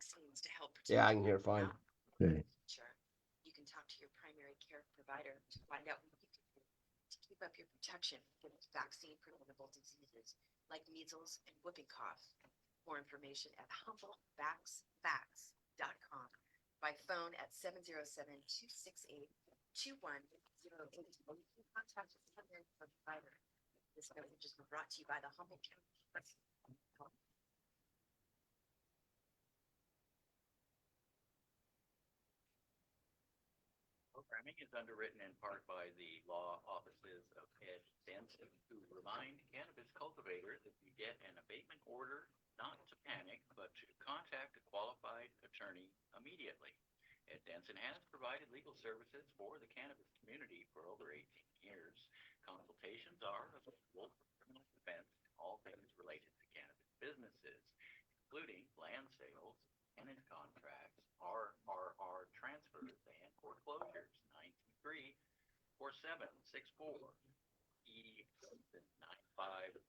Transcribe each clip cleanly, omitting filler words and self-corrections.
vaccines to help protect. Yeah, I can hear fine. Okay. You can talk to your primary care provider to find out what you can do to keep up your protection against vaccine preventable diseases like measles and whooping cough. More information at humblevacfacts.com, by phone at 707-268-2108. Or you can contact your primary care provider. This message has been brought to you by the Humboldt County. Programming is underwritten in part by the law offices of Ed Benson, who remind cannabis cultivators if you get an abatement order, not to panic, but to contact a qualified attorney immediately. Ed Denson has provided legal services for the cannabis community for over 18 years. Consultations are available for criminal defense and all things related to cannabis businesses, including land sales, tenant contracts, RRR transfers, and foreclosures. 923-4764 E95.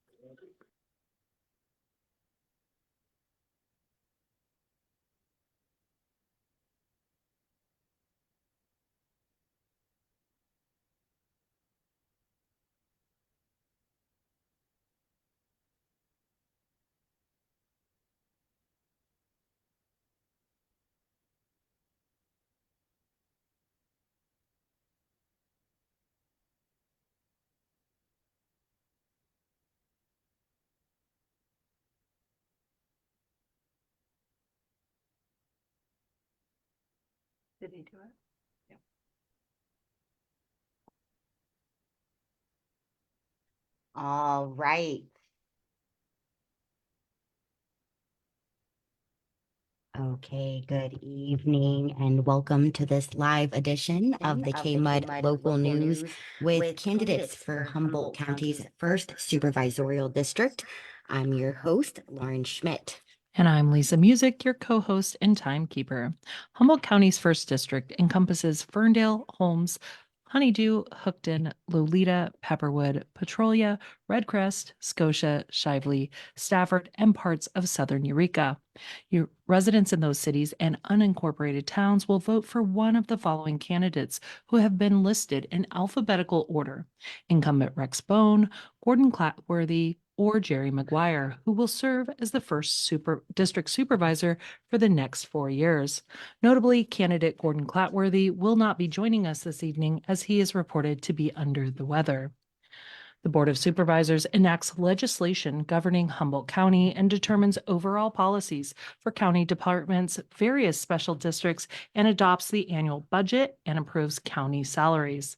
Did he do it? Yeah. All right. Okay, good evening and welcome to this live edition of the KMUD Local News with candidates for Humboldt County's first supervisorial district. I'm your host, Lauren Schmidt. And I'm Lisa Music, your co-host and timekeeper. Humboldt County's first district encompasses Ferndale, Holmes, Honeydew, Hookton, Lolita, Pepperwood, Petrolia, Redcrest, Scotia, Shively, Stafford, and parts of southern Eureka. Your residents in those cities and unincorporated towns will vote for one of the following candidates who have been listed in alphabetical order: incumbent Rex Bone, Gordon Clatworthy, or Jerry McGuire, who will serve as the first district supervisor for the next 4 years. Notably, candidate Gordon Clatworthy will not be joining us this evening as he is reported to be under the weather. The Board of Supervisors enacts legislation governing Humboldt County and determines overall policies for county departments, various special districts, and adopts the annual budget and approves county salaries.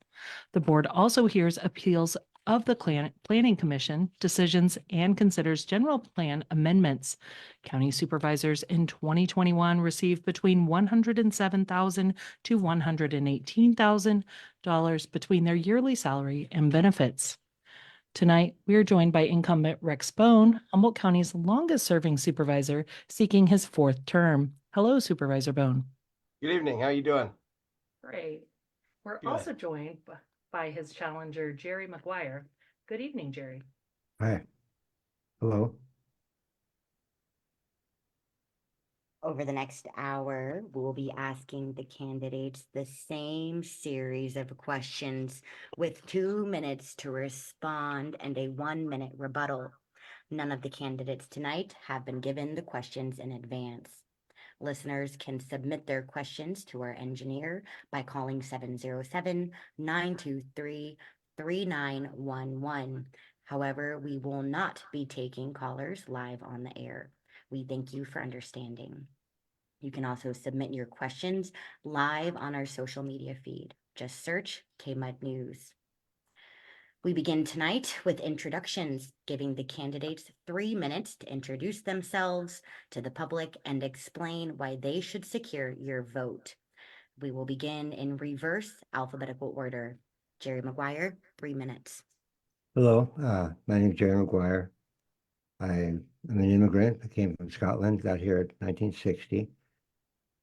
The board also hears appeals of the Planning Commission decisions and considers general plan amendments. County supervisors in 2021 received between $107,000 to $118,000 between their yearly salary and benefits. Tonight, we are joined by incumbent Rex Bone, Humboldt County's longest-serving supervisor, seeking his 4th term. Hello, Supervisor Bone. Good evening. How you doing? Great. We're Good. also joined by his challenger, Jerry McGuire. Good evening, Jerry. Hi. Hello. Over the next hour, we will be asking the candidates the same series of questions with 2 minutes to respond and a 1-minute rebuttal. None of the candidates tonight have been given the questions in advance. Listeners can submit their questions to our engineer by calling 707-923-3911. However, we will not be taking callers live on the air. We thank you for understanding. You can also submit your questions live on our social media feed. Just search KMUD News. We begin tonight with introductions, giving the candidates 3 minutes to introduce themselves to the public and explain why they should secure your vote. We will begin in reverse alphabetical order. Jerry McGuire, 3 minutes. Hello. My name is Jerry McGuire. I'm an immigrant. I came from Scotland, got here in 1960,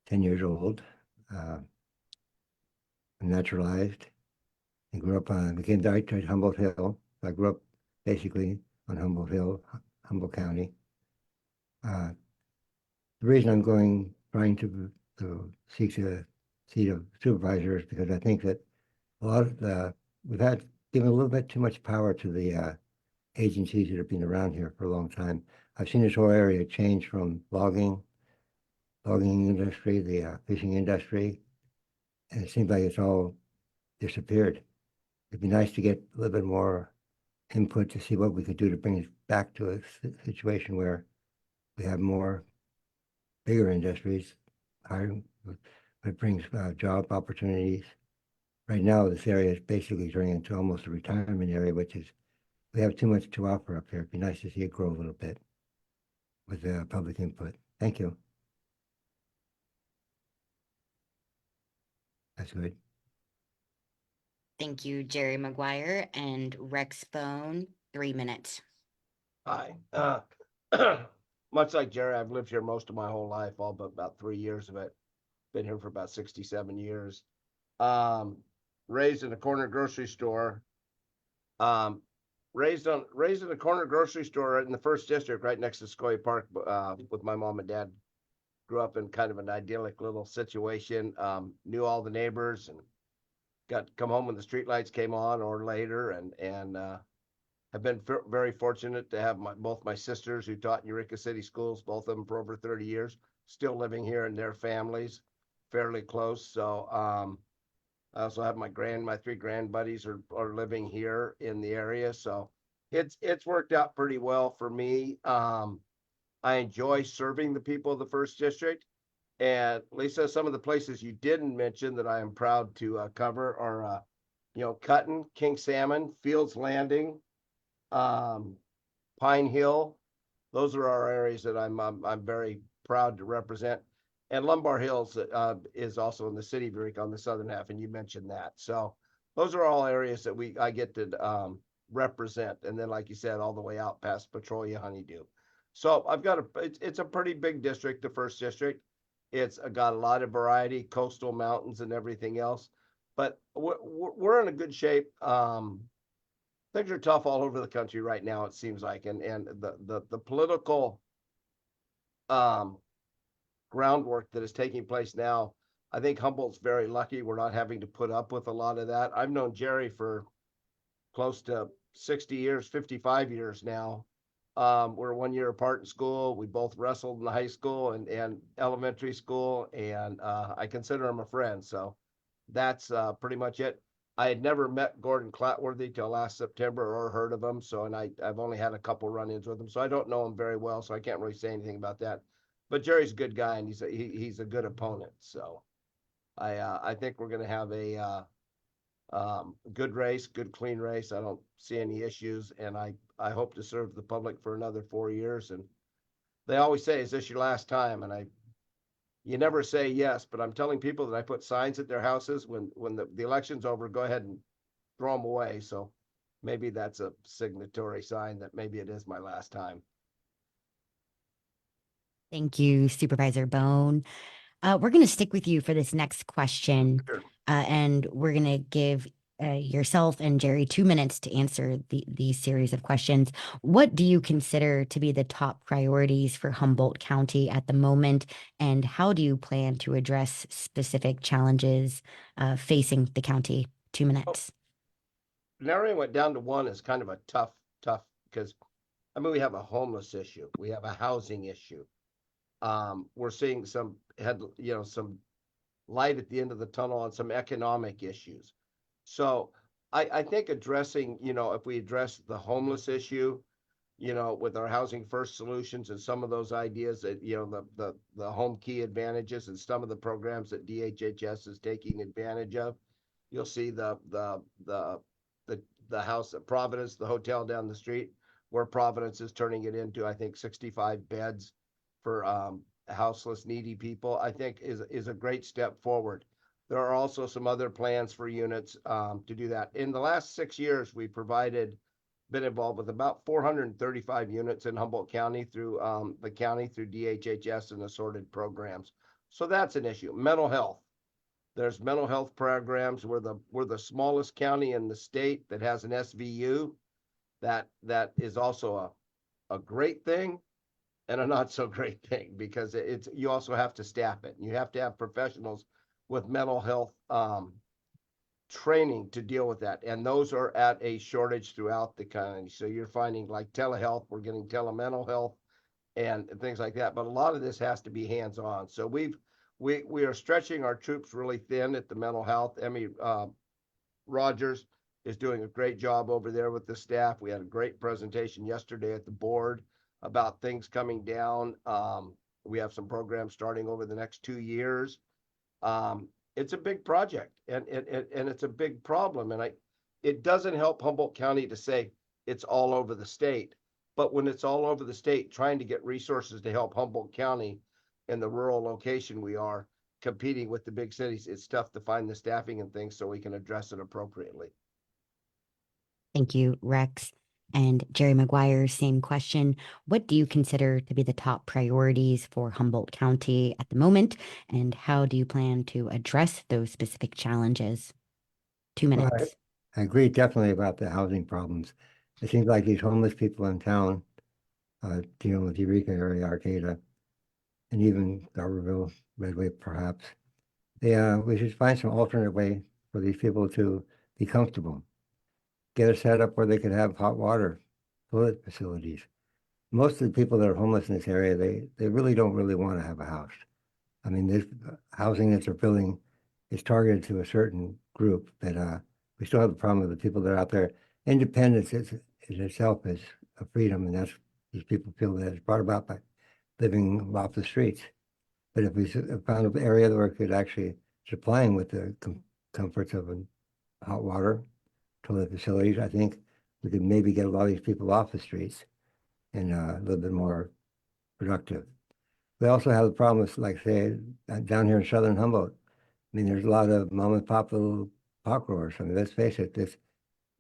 10 years old. I'm naturalized. I grew up became died at Humboldt Hill. I grew up basically on Humboldt Hill, Humboldt County. The reason I'm going trying to seek the seat of supervisors because I think that a lot of we've had given a little bit too much power to the agencies that have been around here for a long time. I've seen this whole area change from logging industry, the fishing industry, and it seems like it's all disappeared. It'd be nice to get a little bit more input to see what we could do to bring it back to a situation where we have more bigger industries, hiring, it brings job opportunities. Right now, this area is basically turning into almost a retirement area, which is, we have too much to offer up here. It'd be nice to see it grow a little bit with public input. Thank you. That's good. Thank you, Jerry Maguire and Rex Bone, 3 minutes. Hi. Much like Jerry, I've lived here most of my whole life, all but about 3 years of it. Been here for about 67 years. Raised in a corner grocery store. Raised in a corner grocery store in the first district, right next to Sequoia Park, with my mom and dad. Grew up in kind of an idyllic little situation. Knew all the neighbors and got to come home when the streetlights came on or later, and have been very fortunate to have both my sisters who taught in Eureka City schools, both of them for over 30 years, still living here and their families fairly close. So I also have my 3 grand buddies are living here in the area. So it's worked out pretty well for me. I enjoy serving the people of the first district. And Lisa, some of the places you didn't mention that I am proud to cover are, Cutton, King Salmon, Fields Landing, Pine Hill. Those are our areas that I'm very proud to represent. And Lumbar Hills is also in the city of Eureka on the southern half, and you mentioned that. So those are all areas that I get to represent. And then, like you said, all the way out past Petrolia, Honeydew. So I've got it's a pretty big district, the first district. It's got a lot of variety, coastal mountains and everything else. But we're in a good shape. Things are tough all over the country right now, it seems like, and the political groundwork that is taking place now. I think Humboldt's very lucky we're not having to put up with a lot of that. I've known Jerry for close to 60 years, 55 years now. We're 1 year apart in school. We both wrestled in high school and elementary school, and I consider him a friend. So that's pretty much it. I had never met Gordon Clatworthy till last September or heard of him. So, and I've only had a couple run-ins with him. So I don't know him very well. So I can't really say anything about that. But Jerry's a good guy and he's a good opponent. So I think we're going to have a good race, good clean race. I don't see any issues, and I hope to serve the public for another 4 years. And they always say, "Is this your last time?" And you never say yes, but I'm telling people that I put signs at their houses when the election's over, go ahead and throw them away. So maybe that's a signatory sign that maybe it is my last time. Thank you, Supervisor Bone. We're going to stick with you for this next question, Sure. and we're going to give yourself and Jerry 2 minutes to answer these series of questions. What do you consider to be the top priorities for Humboldt County at the moment, and how do you plan to address specific challenges facing the county? 2 minutes. Narrowing it down to one is kind of a tough, because we have a homeless issue. We have a housing issue. We're seeing some light at the end of the tunnel on some economic issues. So I think addressing, if we address the homeless issue, with our housing first solutions and some of those ideas that, the home key advantages and some of the programs that DHHS is taking advantage of, you'll see the house at Providence, the hotel down the street, where Providence is turning it into, I think, 65 beds for houseless, needy people, I think is a great step forward. There are also some other plans for units to do that. In the last 6 years, we've been involved with about 435 units in Humboldt County through the county, through DHHS and assorted programs. So that's an issue. Mental health. There's mental health programs. We're the smallest county in the state that has an SVU. That is also a great thing. and a not so great thing because it's, you also have to staff it. You have to have professionals with mental health, training to deal with that. And those are at a shortage throughout the county. So you're finding like telehealth, we're getting telemental health and things like that. But a lot of this has to be hands-on. So we are stretching our troops really thin at the mental health. Emmy Rogers is doing a great job over there with the staff. We had a great presentation yesterday at the board about things coming down. We have some programs starting over the next 2 years. It's a big project and it's a big problem. And it doesn't help Humboldt County to say it's all over the state. But when it's all over the state, trying to get resources to help Humboldt County in the rural location we are competing with the big cities, it's tough to find the staffing and things so we can address it appropriately. Thank you, Rex. And Jerry Maguire, same question. What do you consider to be the top priorities for Humboldt County at the moment? And how do you plan to address those specific challenges? 2 Well, minutes. I agree definitely about the housing problems. It seems like these homeless people in town, dealing with Eureka area, Arcata, and even Garberville, Redway, perhaps. We should find some alternate way for these people to be comfortable. Get a setup where they could have hot water, toilet facilities. Most of the people that are homeless in this area, they really don't really want to have a house. I mean, this housing that they're building is targeted to a certain group, but we still have the problem with the people that are out there. Independence is itself is a freedom, and that's these people feel that it's brought about by living off the streets. But if we found an area where it could actually supply them with the comforts of hot water, toilet facilities, I think we could maybe get a lot of these people off the streets and a little bit more productive. We also have the problem with, like, say, down here in southern Humboldt. I mean, there's a lot of mom and pop little pot growers. I mean, let's face it, this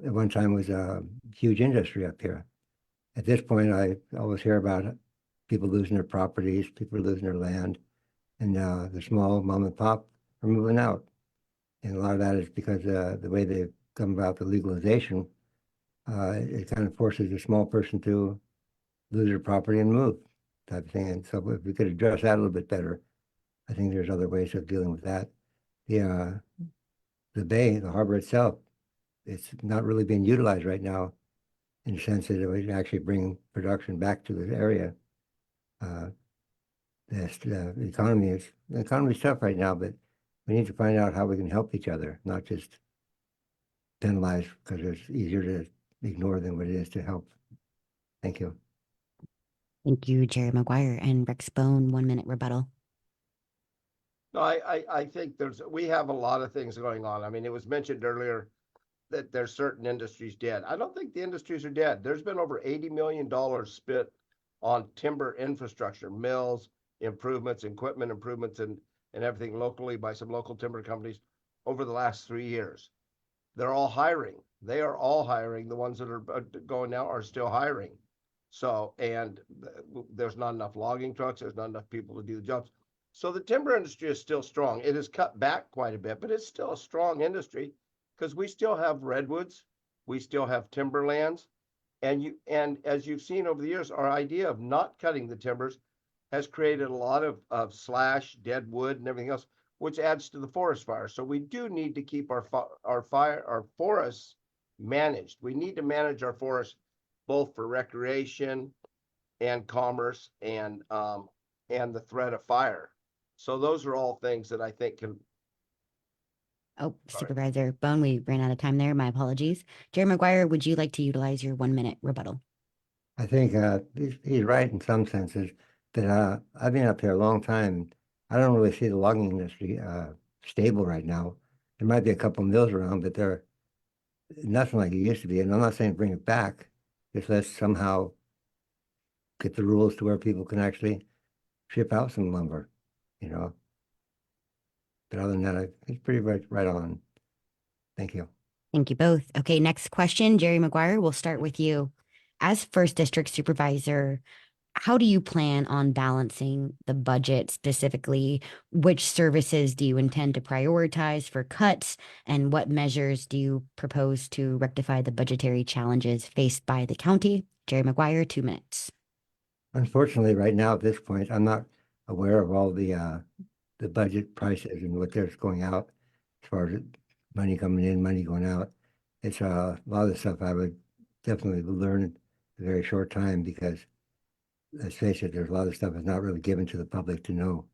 at one time was a huge industry up here. At this point, I always hear about people losing their properties, people losing their land, and the small mom and pop are moving out. And a lot of that is because the way they've come about the legalization, it kind of forces a small person to lose their property and move, type of thing. And so if we could address that a little bit better, I think there's other ways of dealing with that. The bay, the harbor itself, it's not really being utilized right now in the sense that it would actually bring production back to this area. The economy is tough right now, but we need to find out how we can help each other, not just penalize because it's easier to ignore than what it is to help. Thank you. Thank you, Jerry Maguire. And Rex Bone, 1 minute rebuttal. No, I think we have a lot of things going on. I mean, it was mentioned earlier that there's certain industries dead. I don't think the industries are dead. There's been over $80 million spent on timber infrastructure, mills, improvements, equipment improvements, and everything locally by some local timber companies over the last 3 years. They're all hiring. They are all hiring. The ones that are going now are still hiring. So, and there's not enough logging trucks. There's not enough people to do the jobs. So the timber industry is still strong. It has cut back quite a bit, but it's still a strong industry because we still have redwoods, we still have timberlands, and as you've seen over the years, our idea of not cutting the timbers has created a lot of slash, dead wood, and everything else, which adds to the forest fire. So we do need to keep our forests managed. We need to manage our forests both for recreation and commerce and the threat of fire. So those are all things that I think can. Oh, Sorry. Supervisor Bone, we ran out of time there. My apologies. Jerry Maguire, would you like to utilize your 1 minute rebuttal? I think he's right in some senses, but I've been up here a long time. I don't really see the logging industry stable right now. There might be a couple mills around, but they're nothing like it used to be. And I'm not saying bring it back, just let's somehow get the rules to where people can actually ship out some lumber, you know. But other than that, it's pretty right on. Thank you. Thank you both. Okay, next question. Jerry Maguire, we'll start with you. As First District Supervisor, how do you plan on balancing the budget specifically? Which services do you intend to prioritize for cuts? And what measures do you propose to rectify the budgetary challenges faced by the county? Jerry Maguire, 2 minutes. Unfortunately, right now at this point, I'm not aware of all the budget prices and what there's going out as far as money coming in, money going out. It's a lot of the stuff I would definitely learn in a very short time because let's face it, there's a lot of stuff that's not really given to the public to know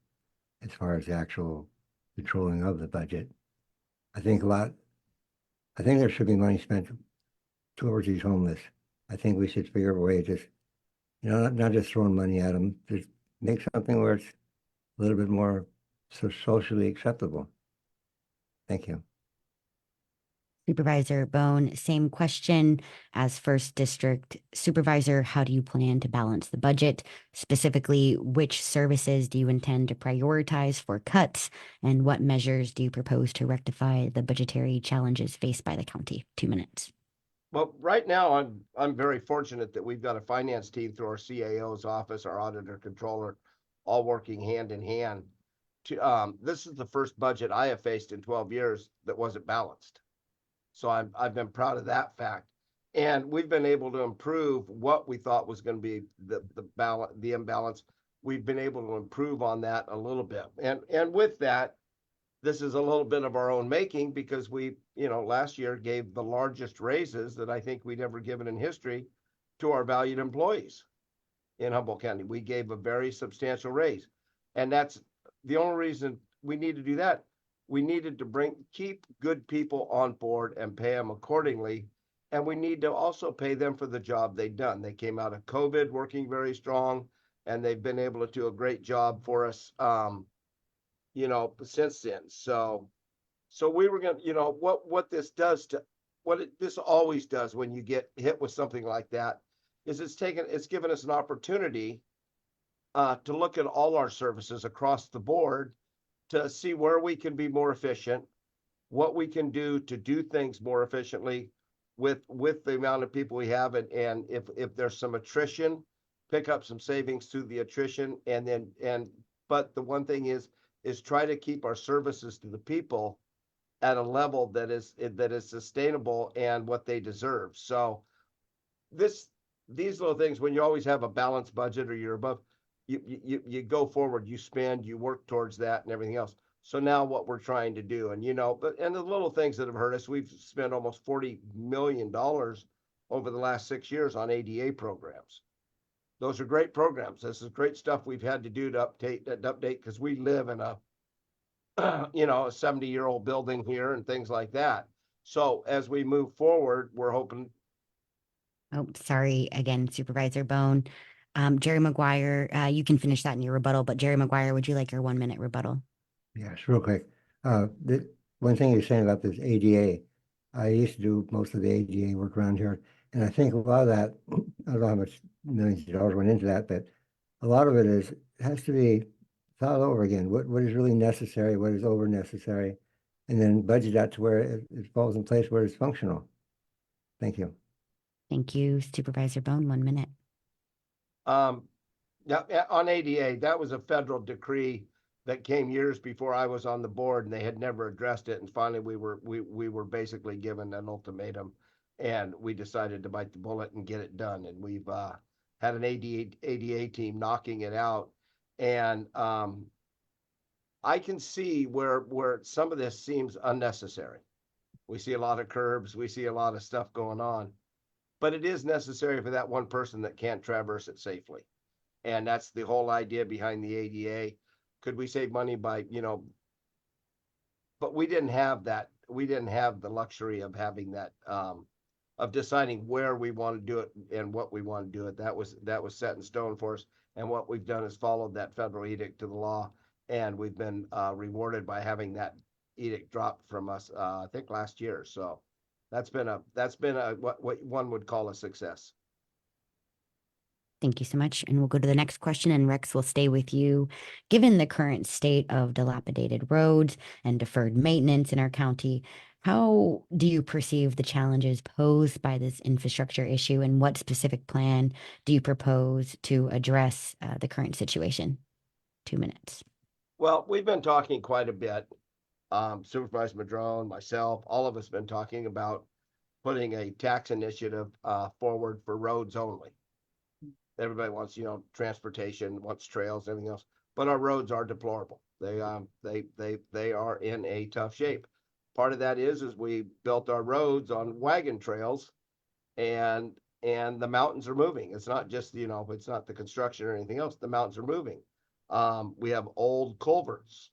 as far as the actual controlling of the budget. I think a lot, I think there should be money spent towards these homeless. I think we should figure a way to just, not just throwing money at them, just make something where it's a little bit more socially acceptable. Thank you. Supervisor Bone, same question as First District Supervisor. How do you plan to balance the budget? Specifically, which services do you intend to prioritize for cuts? And what measures do you propose to rectify the budgetary challenges faced by the county? 2 minutes. Well, right now, I'm very fortunate that we've got a finance team through our CAO's office, our auditor controller, all working hand in hand. This is the first budget I have faced in 12 years that wasn't balanced. So I've been proud of that fact. And we've been able to improve what we thought was going to be the imbalance. We've been able to improve on that a little bit. And with that, this is a little bit of our own making because we, last year gave the largest raises that I think we'd ever given in history to our valued employees in Humboldt County. We gave a very substantial raise. And that's the only reason we need to do that. We needed to keep good people on board and pay them accordingly. And we need to also pay them for the job they've done. They came out of COVID working very strong, and they've been able to do a great job for us, since then. So we were going to, what this does to, this always does when you get hit with something like that is it's given us an opportunity to look at all our services across the board to see where we can be more efficient, what we can do to do things more efficiently with the amount of people we have. And if there's some attrition, pick up some savings through the attrition. But the one thing is try to keep our services to the people at a level that is sustainable and what they deserve. So these little things, when you always have a balanced budget or you're above, you go forward, you spend, you work towards that and everything else. So now what we're trying to do, and the little things that have hurt us, we've spent almost $40 million over the last 6 years on ADA programs. Those are great programs. This is great stuff we've had to do to update because we live in a 70-year-old building here and things like that. So as we move forward, we're hoping. Oh, sorry again, Supervisor Bone. Jerry Maguire, you can finish that in your rebuttal, but Jerry Maguire, would you like your 1-minute rebuttal? Yes, real quick. The one thing you're saying about this ADA, I used to do most of the ADA work around here, and I think a lot of that, I don't know how much millions of dollars went into that, but a lot of it has to be thought over again. What is really necessary? What is over necessary? And then budget that to where it falls in place where it's functional. Thank you. Thank you, Supervisor Bone. 1 minute. Yeah, on ADA, that was a federal decree that came years before I was on the board, and they had never addressed it. And finally, we were basically given an ultimatum, and we decided to bite the bullet and get it done. And we've had an ADA team knocking it out, and I can see where some of this seems unnecessary. We see a lot of curbs, we see a lot of stuff going on, but it is necessary for that one person that can't traverse it safely. And that's the whole idea behind the ADA. Could we save money by, but we didn't have that. We didn't have the luxury of having that, of deciding where we want to do it and what we want to do it. That was set in stone for us. And what we've done is followed that federal edict to the law. And we've been rewarded by having that edict dropped from us, I think last year. So that's been what one would call a success. Thank you so much. And we'll go to the next question, and Rex will stay with you. Given the current state of dilapidated roads and deferred maintenance in our county, how do you perceive the challenges posed by this infrastructure issue, and what specific plan do you propose to address the current situation? 2 minutes. Well, we've been talking quite a bit. Supervisor Madrone, myself, all of us been talking about putting a tax initiative forward for roads only. everybody wants, transportation, wants trails, everything else, but our roads are deplorable. They are in a tough shape. Part of that is we built our roads on wagon trails, and the mountains are moving. It's not just, it's not the construction or anything else. The mountains are moving. We have old culverts,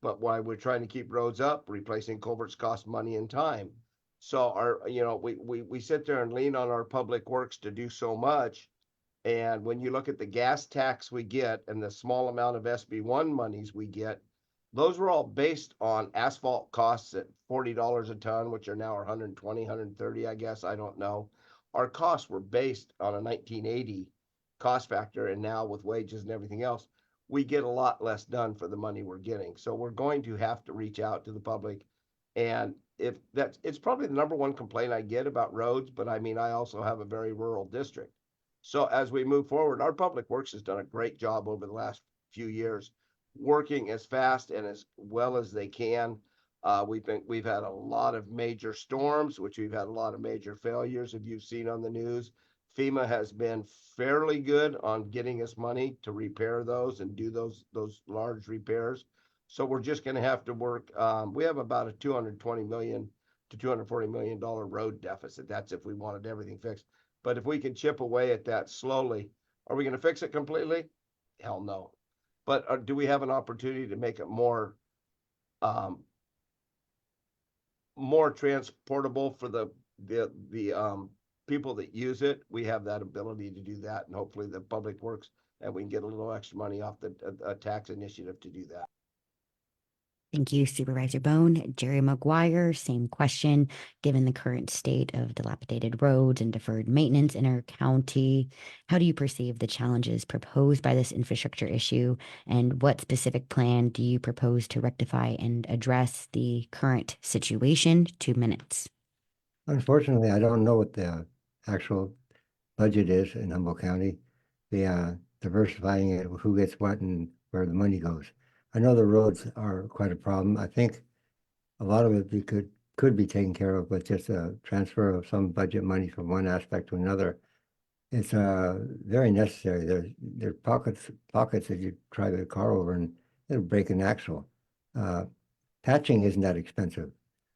but while we're trying to keep roads up, replacing culverts costs money and time. So we sit there and lean on our public works to do so much. And when you look at the gas tax we get and the small amount of SB1 monies we get, those were all based on asphalt costs at $40 a ton, which are now 120, 130, I guess. I don't know. Our costs were based on a 1980 cost factor. And now with wages and everything else, we get a lot less done for the money we're getting. So we're going to have to reach out to the public. And it's probably the number one complaint I get about roads, but I mean, I also have a very rural district. So as we move forward, our public works has done a great job over the last few years, working as fast and as well as they can. We've had a lot of major storms, which we've had a lot of major failures. If you've seen on the news, FEMA has been fairly good on getting us money to repair those and do those large repairs. So we're just going to have to work. We have about a $220 million to $240 million road deficit. That's if we wanted everything fixed. But if we can chip away at that slowly, are we going to fix it completely? Hell no. But do we have an opportunity to make it more transportable for the people that use it? We have that ability to do that, and hopefully the public works, and we can get a little extra money off the tax initiative to do that. Thank you, Supervisor Bone. Jerry Maguire, same question. Given the current state of dilapidated roads and deferred maintenance in our county, how do you perceive the challenges proposed by this infrastructure issue? And what specific plan do you propose to rectify and address the current situation? 2 minutes. Unfortunately, I don't know what the actual budget is in Humboldt County. The diversifying it, who gets what and where the money goes. I know the roads are quite a problem. I think a lot of it could be taken care of with just a transfer of some budget money from one aspect to another. It's very necessary. There are pockets that you drive a car over and it'll break an axle. Patching isn't that expensive,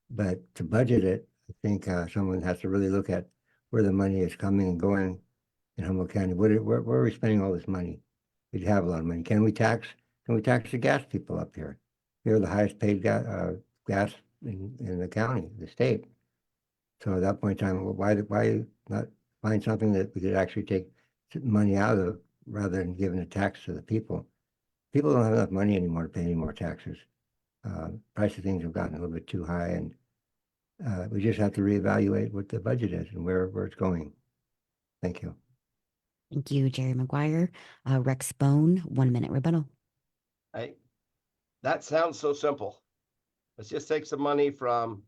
but to budget it, I think someone has to really look at where the money is coming and going in Humboldt County. Where are we spending all this money? We have a lot of money. Can we tax the gas people up here? They're the highest paid gas in the county, the state. So at that point in time, why not find something that we could actually take money out of rather than giving a tax to the people? People don't have enough money anymore to pay any more taxes. Price of things have gotten a little bit too high, and we just have to reevaluate what the budget is and where it's going. Thank you. Thank you, Jerry Maguire. Rex Bone, 1 minute rebuttal. Hey, that sounds so simple. Let's just take some money from,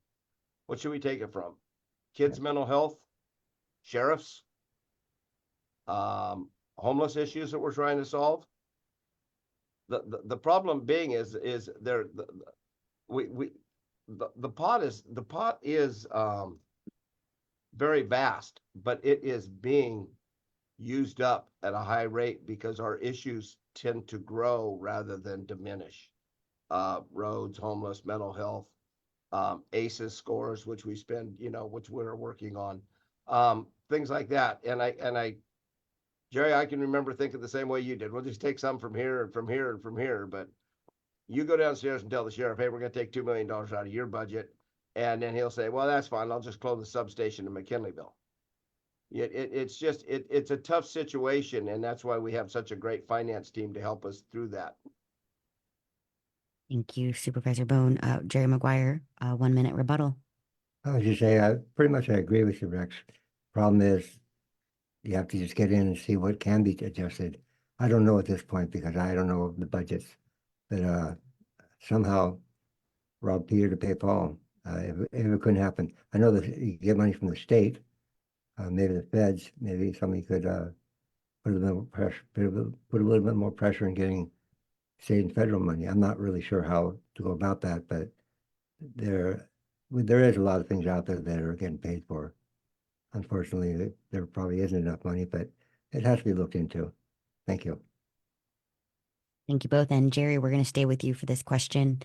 what should we take it from? Kids' mental health, sheriffs, homeless issues that we're trying to solve. The problem being is there the pot is very vast, but it is being used up at a high rate because our issues tend to grow rather than diminish. Roads, homeless, mental health, ACEs scores, which we spend, which we're working on, things like that. And I, Jerry, I can remember thinking the same way you did. We'll just take some from here and from here and from here. But you go downstairs and tell the sheriff, hey, we're going to take $2 million out of your budget. And then he'll say, well, that's fine. I'll just close the substation in McKinleyville. It's a tough situation. And that's why we have such a great finance team to help us through that. Thank you, Supervisor Bone. Jerry Maguire, 1 minute rebuttal. I was just saying, I agree with you, Rex. Problem is, you have to just get in and see what can be adjusted. I don't know at this point because I don't know the budgets, but somehow rob Peter to pay Paul. If it couldn't happen, I know that you get money from the state, maybe the feds, maybe somebody could put a little bit more pressure in getting state and federal money. I'm not really sure how to go about that, but there is a lot of things out there that are getting paid for. Unfortunately, there probably isn't enough money, but it has to be looked into. Thank you. Thank you both. And Jerry, we're going to stay with you for this question.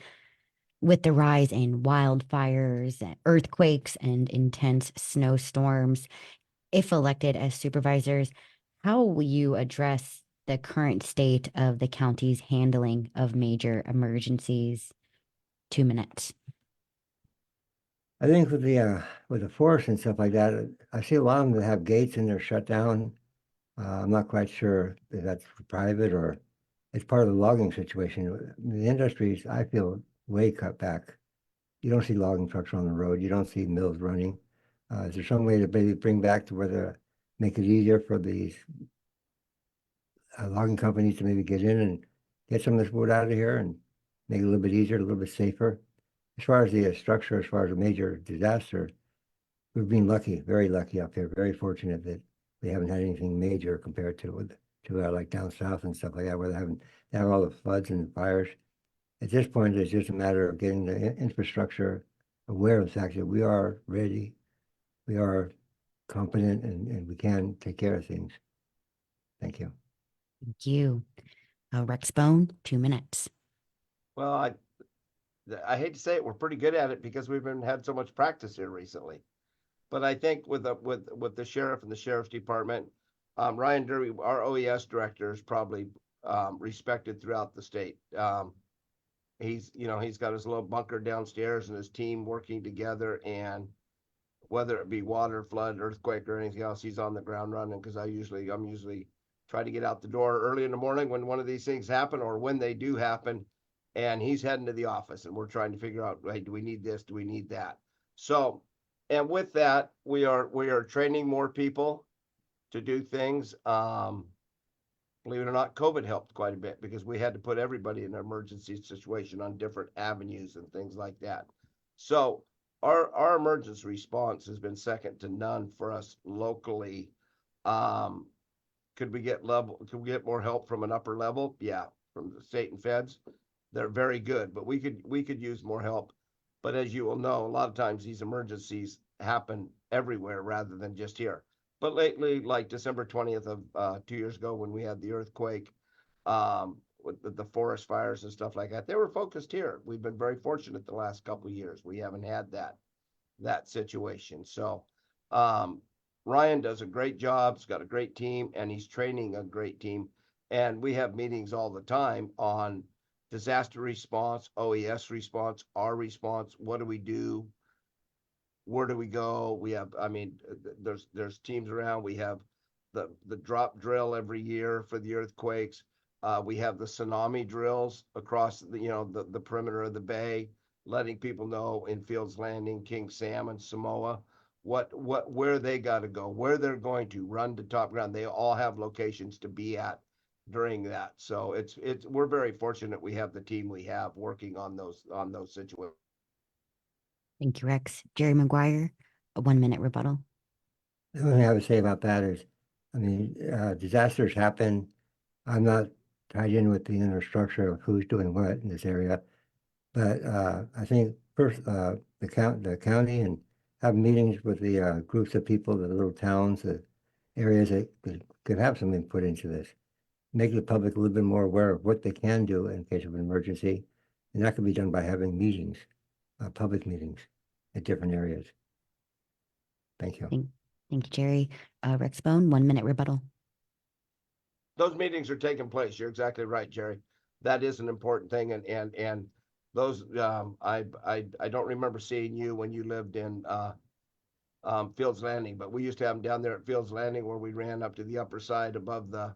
With the rise in wildfires, earthquakes, and intense snowstorms, if elected as supervisors, how will you address the current state of the county's handling of major emergencies? 2 minutes. I think with the forest and stuff like that, I see a lot of them that have gates and they're shut down. I'm not quite sure if that's private or it's part of the logging situation. The industries, I feel, way cut back. You don't see logging trucks on the road. You don't see mills running. Is there some way to maybe bring back to where make it easier for these logging companies to maybe get in and get some of this wood out of here and make it a little bit easier, a little bit safer? As far as the structure, as far as a major disaster, we've been lucky, very lucky up here, very fortunate that we haven't had anything major compared to like down south and stuff like that, where they have all the floods and fires. At this point, it's just a matter of getting the infrastructure aware of the fact that we are ready, we are competent, and we can take care of things. Thank you. Thank you. Rex Bone, 2 minutes. Well, I hate to say it, we're pretty good at it because we've had so much practice here recently. But I think with the sheriff and the sheriff's department, Ryan Derby, our OES director, is probably respected throughout the state. He's got his little bunker downstairs and his team working together, and whether it be water, flood, earthquake, or anything else, he's on the ground running, because I'm usually try to get out the door early in the morning when one of these things happen, or when they do happen, and he's heading to the office and we're trying to figure out, hey, do we need this? Do we need that? So, and with that, we are training more people to do things. Believe it or not, COVID helped quite a bit because we had to put everybody in an emergency situation on different avenues and things like that. So our emergency response has been second to none for us locally. Could we get more help from an upper level? Yeah, from the state and feds. They're very good, but we could use more help. But as you will know, a lot of times these emergencies happen everywhere rather than just here. But lately, like December 20th of 2 years ago, when we had the earthquake, with the forest fires and stuff like that, they were focused here. We've been very fortunate the last couple of years. We haven't had that situation. So Ryan does a great job. He's got a great team, and he's training a great team. And we have meetings all the time on disaster response, OES response, our response. What do we do? Where do we go? We have, there's teams around. We have the drop drill every year for the earthquakes. We have the tsunami drills across the perimeter of the bay, letting people know in Fields Landing, King Salmon, Samoa, where they got to go, where they're going to run to top ground. They all have locations to be at during that. So we're very fortunate we have the team we have working on those situations. Thank you, Rex. Jerry Maguire, a 1 minute rebuttal. The only thing I would say about that is, disasters happen. I'm not tied in with the inner structure of who's doing what in this area, but I think first the county and have meetings with the groups of people, the little towns, the areas that could have some input into this. Make the public a little bit more aware of what they can do in case of an emergency, and that can be done by having meetings, public meetings at different areas. Thank you. Thank you, Jerry. Rex Bone, 1 minute rebuttal. Those meetings are taking place. You're exactly right, Jerry. That is an important thing, and those I don't remember seeing you when you lived in Fields Landing, but we used to have them down there at Fields Landing, where we ran up to the upper side above the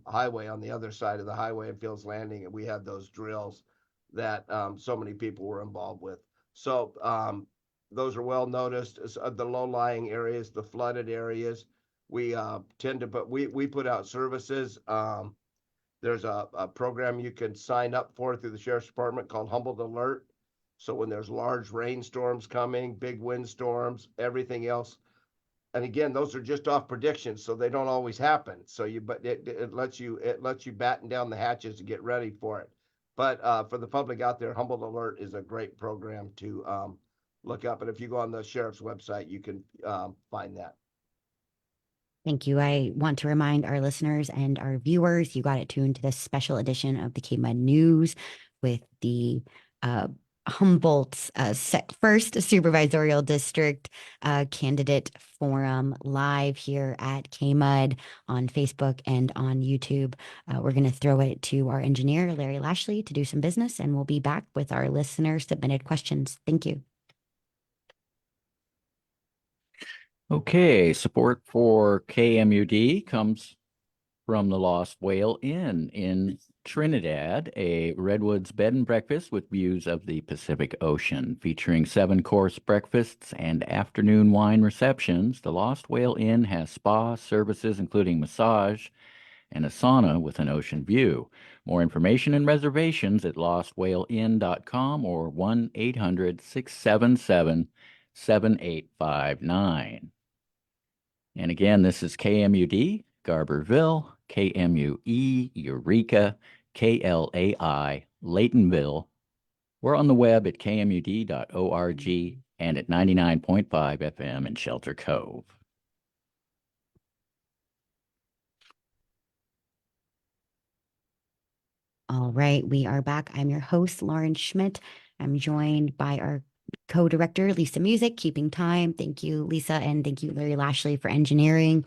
highway, on the other side of the highway in Fields Landing, and we had those drills that so many people were involved with. So those are well noticed. The low-lying areas, the flooded areas, we tend to we put out services. There's a program you can sign up for through the Sheriff's Department called Humboldt Alert. So when there's large rainstorms coming, big windstorms, everything else, and again, those are just off predictions, so they don't always happen. So it lets you batten down the hatches to get ready for it. But for the public out there, Humboldt Alert is a great program to look up. And if you go on the sheriff's website, you can find that. Thank you. I want to remind our listeners and our viewers, you got it tuned to this special edition of the KMUD News with the Humboldt's first supervisorial district candidate forum live here at KMUD on Facebook and on YouTube. We're going to throw it to our engineer, Larry Lashley, to do some business, and we'll be back with our listener submitted questions. Thank you. Okay, support for KMUD comes from the Lost Whale Inn in Trinidad, a redwoods bed and breakfast with views of the Pacific Ocean. Featuring 7-course breakfasts and afternoon wine receptions, the Lost Whale Inn has spa services including massage and a sauna with an ocean view. More information and reservations at lostwhaleinn.com or 1-800-677-7859. And again, this is KMUD, Garberville, KMUE, Eureka, KLAI, Laytonville. We're on the web at kmud.org and at 99.5 FM in Shelter Cove. All right, we are back. I'm your host, Lauren Schmidt. I'm joined by our co-director, Lisa Music, keeping time. Thank you, Lisa, and thank you, Larry Lashley, for engineering.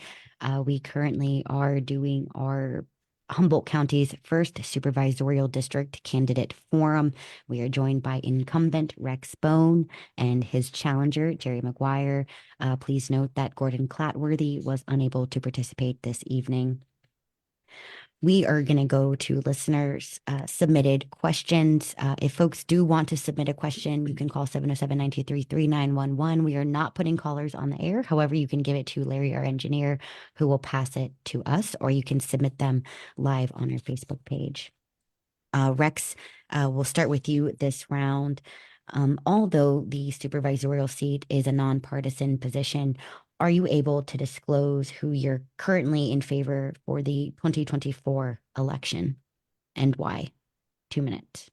We currently are doing our Humboldt County's first supervisorial district candidate forum. We are joined by incumbent Rex Bone and his challenger, Jerry McGuire. Please note that Gordon Clatworthy was unable to participate this evening. We are going to go to listeners submitted questions. If folks do want to submit a question, you can call 707-923-3911. We are not putting callers on the air. However, you can give it to Larry, our engineer, who will pass it to us, or you can submit them live on our Facebook page. Rex, we'll start with you this round. Although the supervisorial seat is a nonpartisan position, are you able to disclose who you're currently in favor for the 2024 election and why? 2 minutes.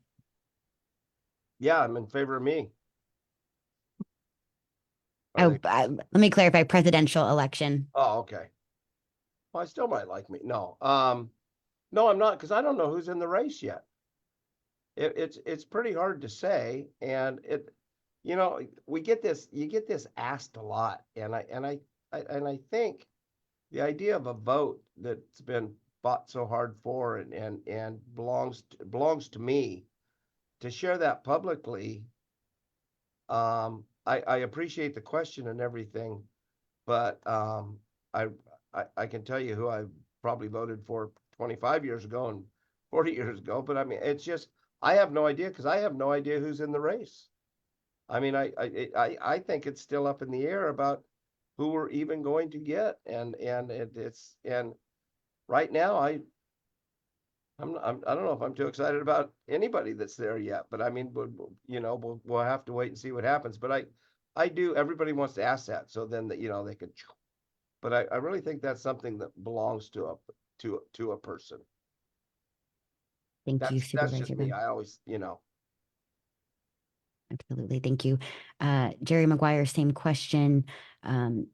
Yeah, I'm in favor of me. Oh, let me clarify, presidential election. Oh, okay. Well, I still might like me. No, no, I'm not, because I don't know who's in the race yet. It's pretty hard to say, and you get this asked a lot, and I think the idea of a vote that's been fought so hard for and belongs to me, to share that publicly. I appreciate the question and everything, but I can tell you who I probably voted for 25 years ago and 40 years ago, but I mean, it's just, I have no idea, because I have no idea who's in the race. I mean, I think it's still up in the air about who we're even going to get, and right now I don't know if I'm too excited about anybody that's there yet, but I mean, we'll have to wait and see what happens. But I do. Everybody wants to ask that, so then that they could. But I really think that's something that belongs to a person. Thank you, That's just Supervisor me. Ben. I always, Absolutely. Thank you. Jerry McGuire, same question. The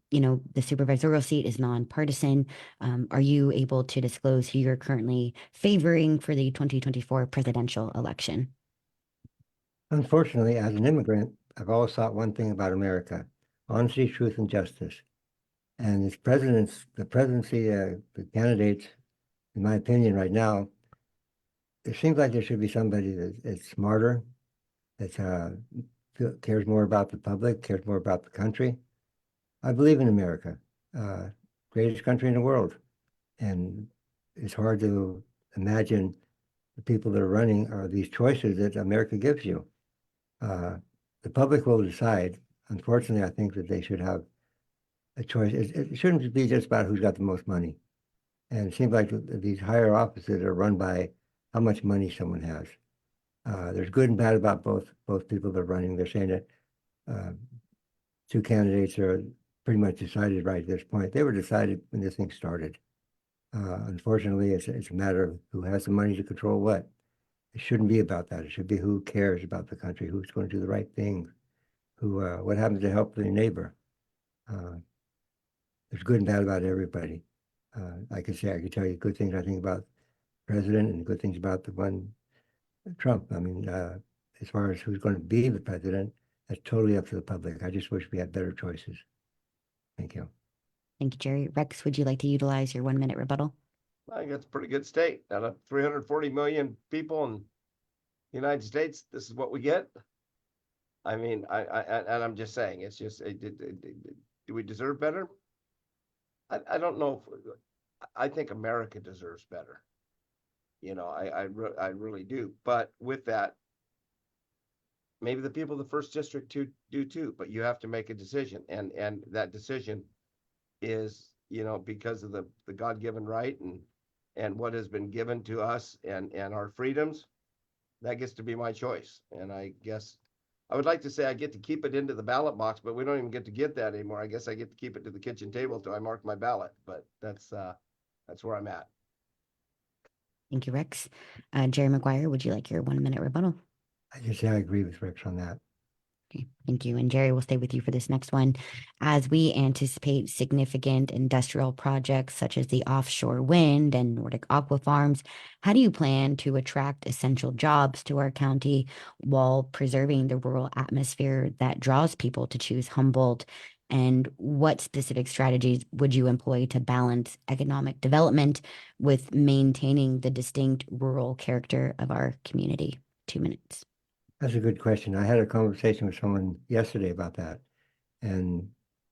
supervisorial seat is nonpartisan. Are you able to disclose who you're currently favoring for the 2024 presidential election? Unfortunately, as an immigrant, I've always thought one thing about America: honesty, truth, and justice. And the presidency, the candidates, in my opinion, right now, it seems like there should be somebody that's smarter, that cares more about the public, cares more about the country. I believe in America, greatest country in the world. And it's hard to imagine the people that are running are these choices that America gives you. The public will decide. Unfortunately, I think that they should have a choice. It shouldn't be just about who's got the most money. And it seems like these higher offices are run by how much money someone has. There's good and bad about both people that are running. They're saying that two candidates are pretty much decided right at this point. They were decided when this thing started. Unfortunately, it's a matter of who has the money to control what. It shouldn't be about that. It should be who cares about the country, who's going to do the right thing, what happens to help the neighbor. there's good and bad about everybody. I could tell you good things I think about the president and good things about the one Trump. I mean, as far as who's going to be the president, that's totally up to the public. I just wish we had better choices. Thank you. Thank you, Jerry. Rex, would you like to utilize your 1 minute rebuttal? I think it's a pretty good state. Out of 340 million people in the United States, this is what we get. I mean, and I'm just saying, it's just, do we deserve better? I don't know if, I think America deserves better. You know, I really do. But with that, maybe the people of the first district do too, but you have to make a decision. And that decision is, you know, because of the God-given right and what has been given to us and our freedoms, that gets to be my choice. And I guess I would like to say I get to keep it into the ballot box, but we don't even get to get that anymore. I guess I get to keep it to the kitchen table till I mark my ballot, but that's where I'm at. Thank you, Rex. Jerry Maguire, would you like your 1 minute rebuttal? I just say I agree with Rex on that. Okay, thank you. And Jerry, we'll stay with you for this next one. As we anticipate significant industrial projects such as the offshore wind and Nordic aqua farms, how do you plan to attract essential jobs to our county while preserving the rural atmosphere that draws people to choose Humboldt? And what specific strategies would you employ to balance economic development with maintaining the distinct rural character of our community? 2 minutes. That's a good question. I had a conversation with someone yesterday about that, and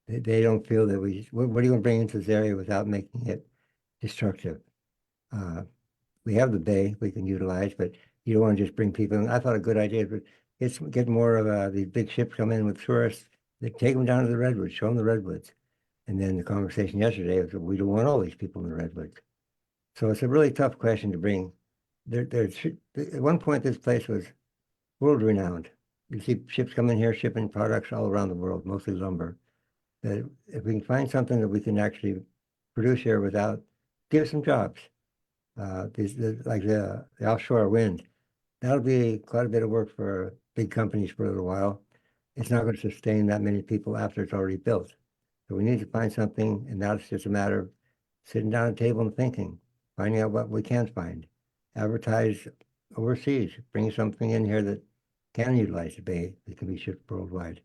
they don't feel that what are you going to bring into this area without making it destructive? We have the bay we can utilize, but you don't want to just bring people in. I thought a good idea is get more of these big ships come in with tourists. They take them down to the redwoods, show them the redwoods. And then the conversation yesterday was, we don't want all these people in the redwoods. So it's a really tough question to bring. At one point, this place was world renowned. You see ships come in here shipping products all around the world, mostly lumber. That if we can find something that we can actually produce here without, give some jobs. Like the offshore wind, that'll be quite a bit of work for big companies for a little while. It's not going to sustain that many people after it's already built. So we need to find something, and now it's just a matter of sitting down at a table and thinking, finding out what we can find, advertise overseas, bring something in here that can utilize the bay that can be shipped worldwide.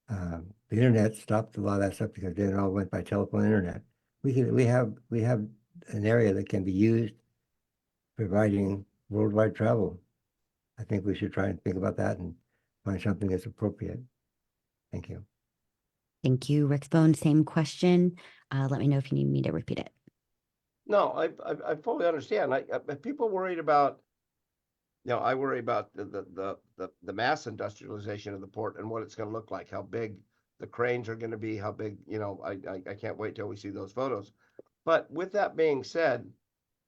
The internet stopped a lot of that stuff because then it all went by telephone internet. We have an area that can be used providing worldwide travel. I think we should try and think about that and find something that's appropriate. Thank you. Thank you, Rex Bone. Same question. Let me know if you need me to repeat it. No, I fully understand. People worried about, you know, I worry about the mass industrialization of the port and what it's going to look like, how big the cranes are going to be, how big, you know, I can't wait till we see those photos. But with that being said,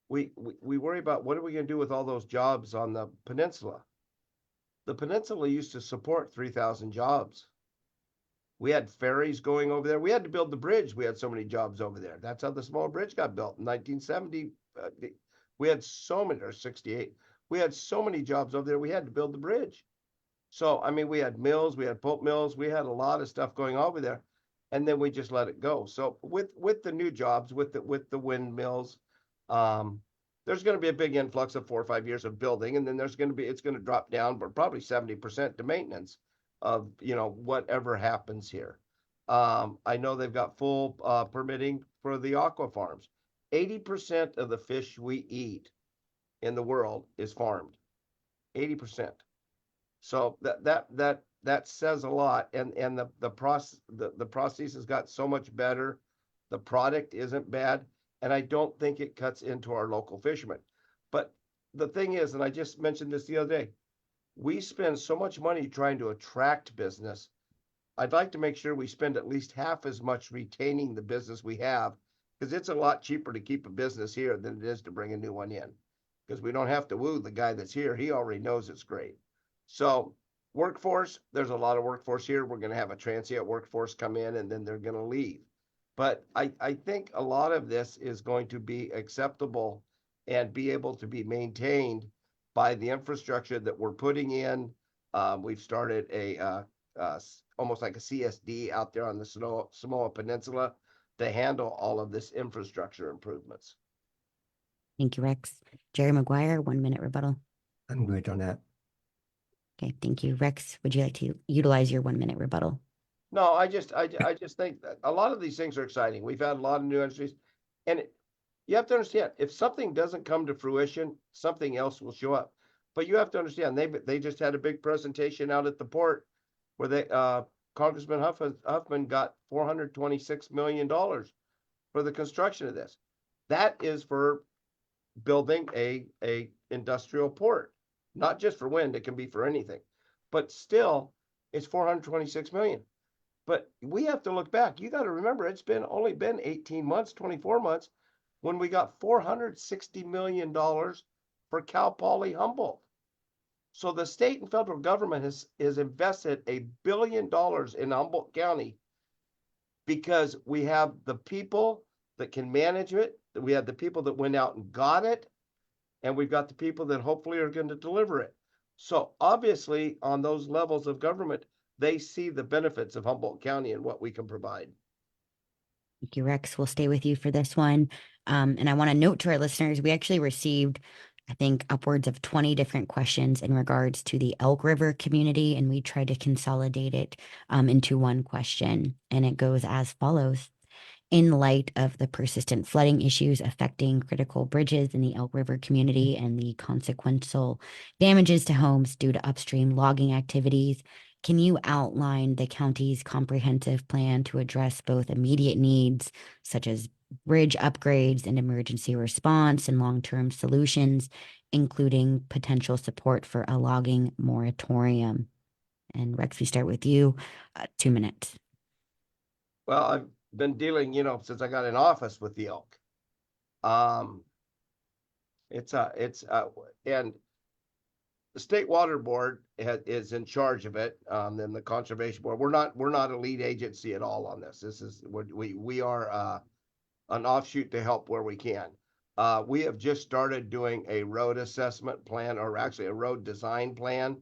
we worry about what are we going to do with all those jobs on the peninsula. The peninsula used to support 3,000 jobs. We had ferries going over there. We had to build the bridge. We had so many jobs over there. That's how the small bridge got built in 1970. We had so many, or 68. We had so many jobs over there. We had to build the bridge. So, I mean, we had mills, we had pulp mills, we had a lot of stuff going over there, and then we just let it go. So with the new jobs, with the windmills, there's going to be a big influx of 4 or 5 years of building, and then it's going to drop down, but probably 70% to maintenance of, you know, whatever happens here. I know they've got full permitting for the aqua farms. 80% of the fish we eat in the world is farmed. 80%. So that says a lot, and the process has got so much better. The product isn't bad, and I don't think it cuts into our local fishermen. But the thing is, and I just mentioned this the other day, we spend so much money trying to attract business. I'd like to make sure we spend at least half as much retaining the business we have, because it's a lot cheaper to keep a business here than it is to bring a new one in, because we don't have to woo the guy that's here. He already knows it's great. So workforce, there's a lot of workforce here. We're going to have a transient workforce come in and then they're going to leave. But I think a lot of this is going to be acceptable and be able to be maintained by the infrastructure that we're putting in. We've started almost like a CSD out there on the Samoa Peninsula. to handle all of this infrastructure improvements. Thank you, Rex. Jerry Maguire, 1 minute rebuttal. I'm good on that. Okay, thank you. Rex, would you like to utilize your 1 minute rebuttal? No, I just think that a lot of these things are exciting. We've had a lot of new industries, and you have to understand, if something doesn't come to fruition, something else will show up. But you have to understand, they just had a big presentation out at the port where Congressman Huffman got $426 million for the construction of this. That is for building a industrial port, not just for wind, it can be for anything. But still, it's 426 million. But we have to look back. You got to remember, it's only been 18 months, 24 months when we got $460 million for Cal Poly Humboldt. So the state and federal government has invested $1 billion in Humboldt County because we have the people that can manage it. We have the people that went out and got it, and we've got the people that hopefully are going to deliver it. So obviously, on those levels of government, they see the benefits of Humboldt County and what we can provide. Thank you, Rex. We'll stay with you for this one. And I want to note to our listeners, we actually received, I think, upwards of 20 different questions in regards to the Elk River community, and we tried to consolidate it into one question. And it goes as follows. In light of the persistent flooding issues affecting critical bridges in the Elk River community and the consequential damages to homes due to upstream logging activities, can you outline the county's comprehensive plan to address both immediate needs, such as bridge upgrades and emergency response and long-term solutions, including potential support for a logging moratorium? And Rex, we start with you, 2 minutes. Well, I've been dealing, since I got in office with the elk. And the State Water Board is in charge of it. Then the Conservation Board. We're not a lead agency at all on this. We are an offshoot to help where we can. We have just started doing a road assessment plan, or actually a road design plan,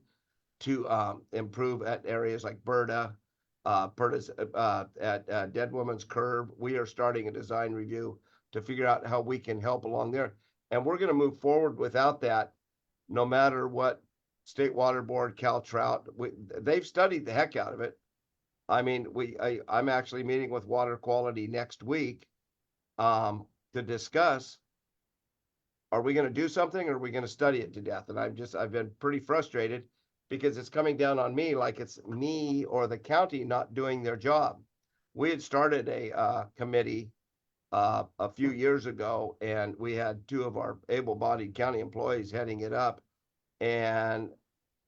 to improve at areas like Berta, at Dead Woman's Curve. We are starting a design review to figure out how we can help along there. And we're going to move forward without that, no matter what State Water Board, Cal Trout, they've studied the heck out of it. I mean, I'm actually meeting with Water Quality next week to discuss, are we going to do something or are we going to study it to death? And I've been pretty frustrated because it's coming down on me like it's me or the county not doing their job. We had started a committee a few years ago, and we had 2 of our able-bodied county employees heading it up, and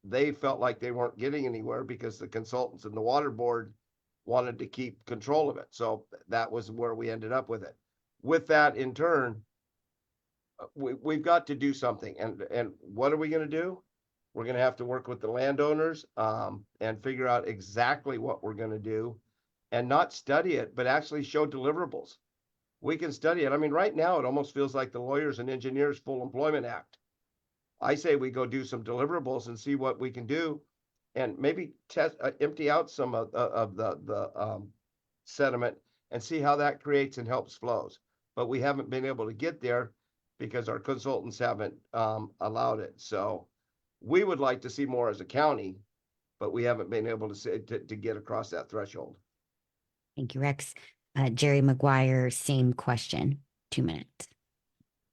they felt like they weren't getting anywhere because the consultants and the water board wanted to keep control of it. So that was where we ended up with it. With that, in turn, we've got to do something. And what are we going to do? We're going to have to work with the landowners and figure out exactly what we're going to do, and not study it, but actually show deliverables. We can study it. I mean, right now, it almost feels like the Lawyers and Engineers Full Employment Act. I say we go do some deliverables and see what we can do, and maybe empty out some of the sediment and see how that creates and helps flows. But we haven't been able to get there because our consultants haven't allowed it. So we would like to see more as a county, but we haven't been able to get across that threshold. Thank you, Rex. Jerry Maguire, same question, 2 minutes.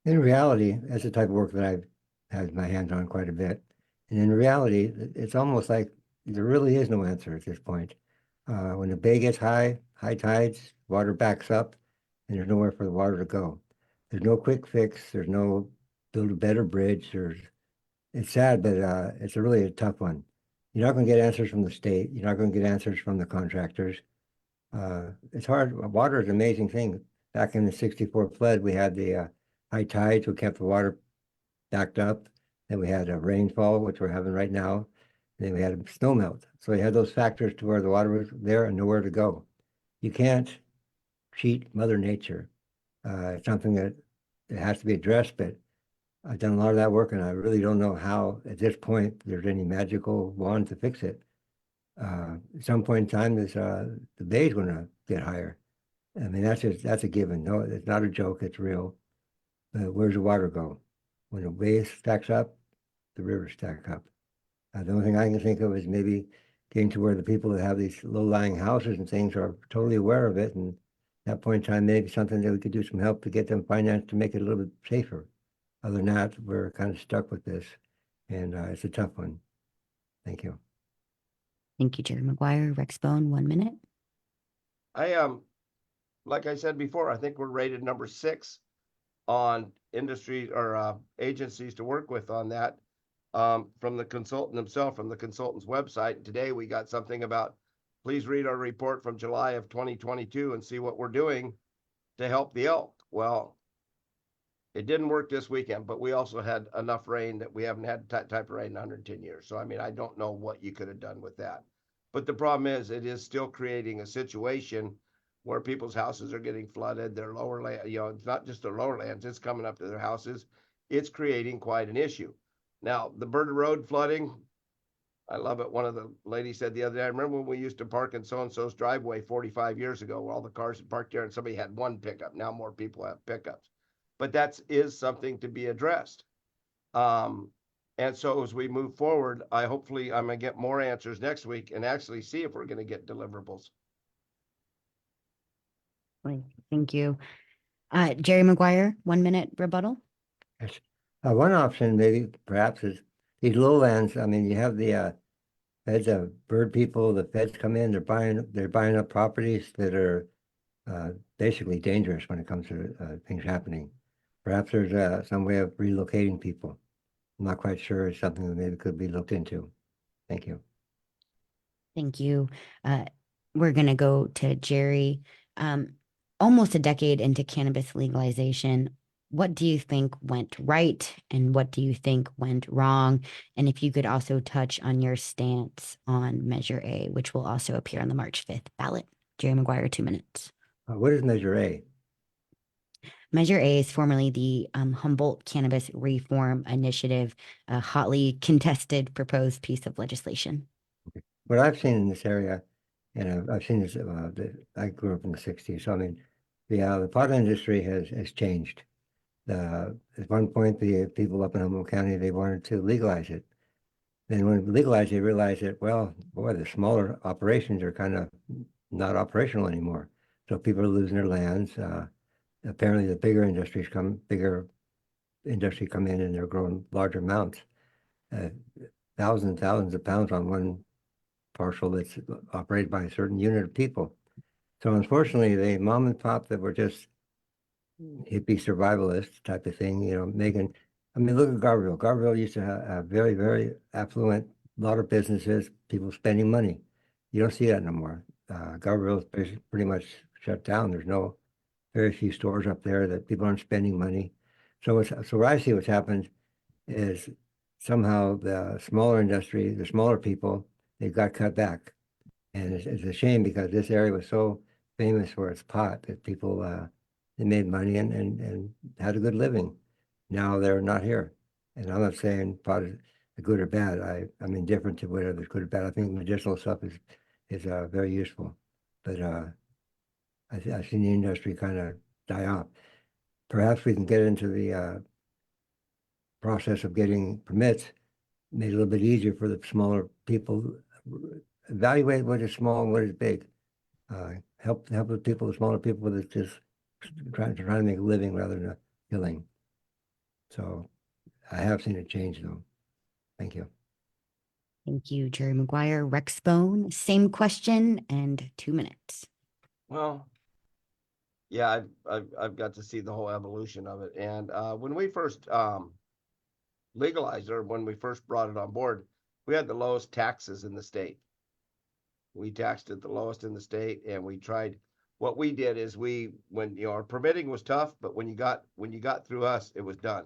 In reality, that's the type of work that I've had my hands on quite a bit. And in reality, it's almost like there really is no answer at this point. When the bay gets high tides, water backs up, and there's nowhere for the water to go. There's no quick fix. There's no build a better bridge. It's sad, but it's really a tough one. You're not going to get answers from the state. You're not going to get answers from the contractors. It's hard. Water is an amazing thing. Back in the 64 flood, we had the high tides, which kept the water backed up. Then we had a rainfall, which we're having right now. And then we had a snow melt. So we had those factors to where the water was there and nowhere to go. You can't cheat Mother Nature. It's something that it has to be addressed, but I've done a lot of that work, and I really don't know how, at this point, there's any magical wand to fix it. At some point in time, the bay's going to get higher. I mean, that's a given. No, it's not a joke. It's real. Where's the water go? When the waste stacks up, the rivers stack up. The only thing I can think of is maybe getting to where the people that have these low-lying houses and things are totally aware of it. And at that point in time, maybe something that we could do some help to get them financed to make it a little bit safer. Other than that, we're kind of stuck with this, and it's a tough one. Thank you. Thank you, Jerry Maguire. Rex Bone, 1 minute. Like I said before, I think we're rated number 6 on industry or agencies to work with on that. From the consultant himself, from the consultant's website. Today we got something about, please read our report from July of 2022 and see what we're doing to help the elk. Well, it didn't work this weekend, but we also had enough rain that we haven't had that type of rain in 110 years. So, I mean, I don't know what you could have done with that. But the problem is, it is still creating a situation where people's houses are getting flooded, their lower land, it's not just their lower lands, it's coming up to their houses. It's creating quite an issue. Now, the Bird Road flooding, I love it. One of the ladies said the other day, I remember when we used to park in so-and-so's driveway 45 years ago, where all the cars had parked there and somebody had one pickup. Now more people have pickups. But that is something to be addressed. And so as we move forward, I'm gonna get more answers next week and actually see if we're gonna get deliverables. Thank you. Jerry Maguire, 1 minute rebuttal. Yes. One option maybe perhaps is these lowlands. I mean, you have the feds, bird people, the feds come in, they're buying up properties that are basically dangerous when it comes to things happening. Perhaps there's some way of relocating people. I'm not quite sure. It's something that maybe could be looked into. Thank you. Thank you. We're going to go to Jerry. Almost a decade into cannabis legalization, what do you think went right and what do you think went wrong? And if you could also touch on your stance on Measure A, which will also appear on the March 5th ballot. Jerry Maguire, 2 minutes. What is Measure A? Measure A is formerly the Humboldt Cannabis Reform Initiative, a hotly contested proposed piece of legislation. What I've seen in this area, and I've seen this, I grew up in the 60s. So I mean, the pot industry has changed. At one point, the people up in Humboldt County, they wanted to legalize it. Then when legalized, they realized that, well, boy, the smaller operations are kind of not operational anymore. So people are losing their lands. Apparently the bigger industry come in and they're growing larger amounts, thousands and thousands of pounds on one parcel that's operated by a certain unit of people. So unfortunately, the mom and pop that were just hippie survivalist type of thing, I mean, look at Garberville. Garberville used to have a very, very affluent, lot of businesses, people spending money. You don't see that no more. Garberville is pretty much shut down. There's very few stores up there that people aren't spending money. So what I see what's happened is somehow the smaller industry, the smaller people, they got cut back. And it's a shame because this area was so famous for its pot that people, they made money and had a good living. Now they're not here. And I'm not saying pot is good or bad. I'm indifferent to whether it's good or bad. I think medicinal stuff is very useful. But I've seen the industry kind of die off. Perhaps we can get into the process of getting permits, made it a little bit easier for the smaller people. Evaluate what is small and what is big. Help the people, the smaller people, that just trying to make a living rather than a killing. So I have seen it change, though. Thank you. Thank you, Jerry Maguire. Rex Bone, same question and 2 minutes. Well, yeah, I've got to see the whole evolution of it. And when we first legalized, or when we first brought it on board, we had the lowest taxes in the state. We taxed it the lowest in the state, and we tried. What we did is our permitting was tough, but when you got through us, it was done.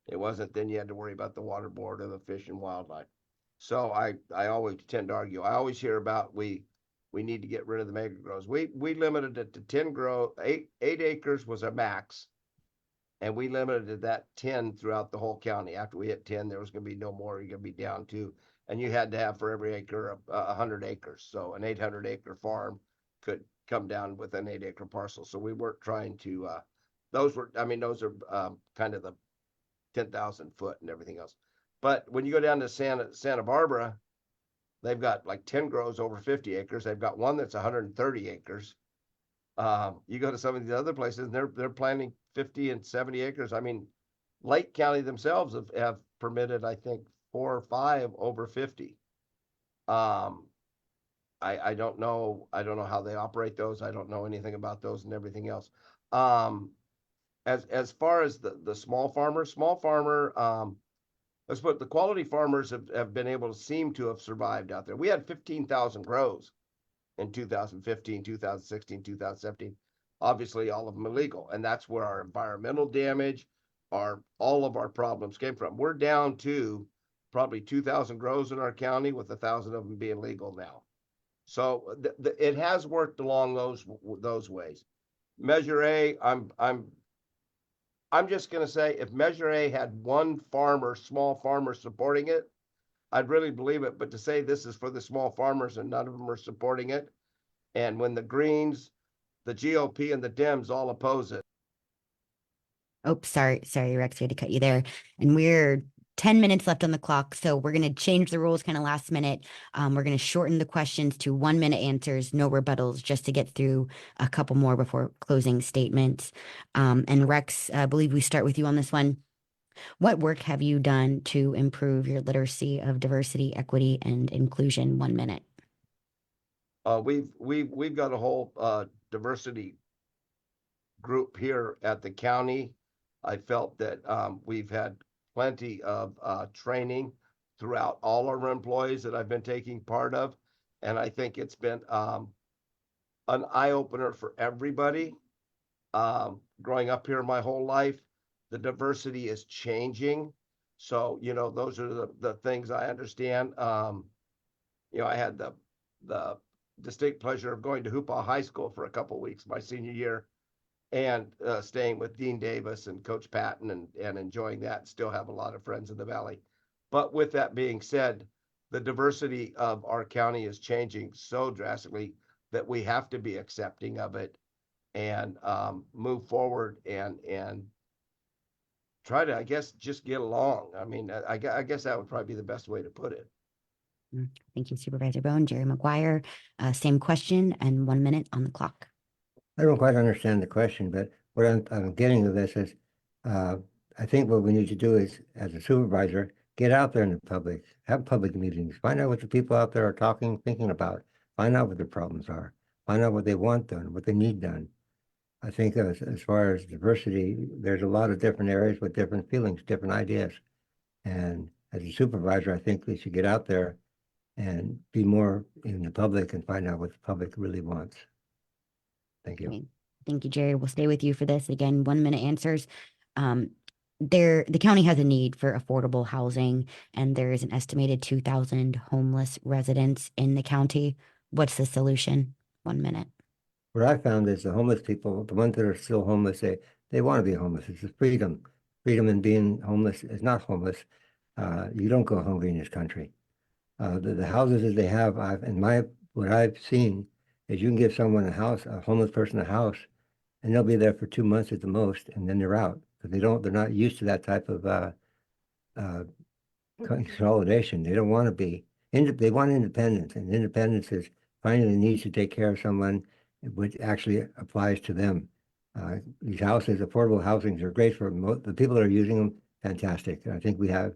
It wasn't then you had to worry about the water board or the fish and wildlife. So I always tend to argue. I always hear about we need to get rid of the mega grows. We limited it to 10 grow, 8 acres was a max. And we limited that 10 throughout the whole county. After we hit 10, there was going to be no more. You're going to be down to, and you had to have for every acre 100 acres. So an 800 acre farm could come down with an 8-acre parcel. So we weren't trying to, those are kind of the 10,000 foot and everything else. But when you go down to Santa Barbara, they've got like 10 grows over 50 acres. They've got one that's 130 acres. You go to some of the other places, and they're planting 50 and 70 acres. I mean, Lake County themselves have permitted, I think, 4 or 5 over 50. I don't know. I don't know how they operate those. I don't know anything about those and everything else. As far as the small farmer, let's put the quality farmers have been able to seem to have survived out there. We had 15,000 grows in 2015, 2016, 2017. Obviously, all of them illegal, and that's where our environmental damage, all of our problems came from. We're down to probably 2,000 grows in our county, with 1,000 of them being legal now. So it has worked along those ways. Measure A, I'm just going to say, if Measure A had one small farmer supporting it, I'd really believe it. But to say this is for the small farmers and none of them are supporting it, and when the Greens, the GOP, and the Dems all oppose it. Oh, sorry, Rex, we had to cut you there. And we're 10 minutes left on the clock, so we're going to change the rules kind of last minute. We're going to shorten the questions to 1-minute answers, no rebuttals, just to get through a couple more before closing statements. And Rex, I believe we start with you on this one. What work have you done to improve your literacy of diversity, equity, and inclusion? 1 minute. We've got a whole diversity group here at the county. I felt that we've had plenty of training throughout all our employees that I've been taking part of, and I think it's been an eye-opener for everybody. Growing up here my whole life, the diversity is changing. So, those are the things I understand. I had the distinct pleasure of going to Hoopaw High School for a couple of weeks my senior year, and staying with Dean Davis and Coach Patton, and enjoying that. Still have a lot of friends in the Valley. But with that being said, the diversity of our county is changing so drastically that we have to be accepting of it, and move forward and try to, I guess, just get along. I mean, I guess that would probably be the best way to put it. Thank you, Supervisor Bone. Jerry McGuire, same question and 1 minute on the clock. I don't quite understand the question, but what I'm getting to this is, I think what we need to do is, as a supervisor, get out there in the public, have public meetings, find out what the people out there are thinking about, find out what their problems are, find out what they want done, what they need done. I think as far as diversity, there's a lot of different areas with different feelings, different ideas. And as a supervisor, I think we should get out there and be more in the public and find out what the public really wants. Thank you. Okay. Thank you, Jerry. We'll stay with you for this. Again, 1 minute answers. The county has a need for affordable housing, and there is an estimated 2,000 homeless residents in the county. What's the solution? 1 minute. What I found is the homeless people, the ones that are still homeless, they want to be homeless. It's a freedom. Freedom in being homeless is not homeless. You don't go hungry in this country. The houses that they have, what I've seen is you can give someone a homeless person a house, and they'll be there for 2 months at the most, and then they're out, because they're not used to that type of consolidation. They don't want to be, they want independence, and independence is finding the needs to take care of someone, which actually applies to them. These houses, affordable housings, are great for the people that are using them. Fantastic. I think we have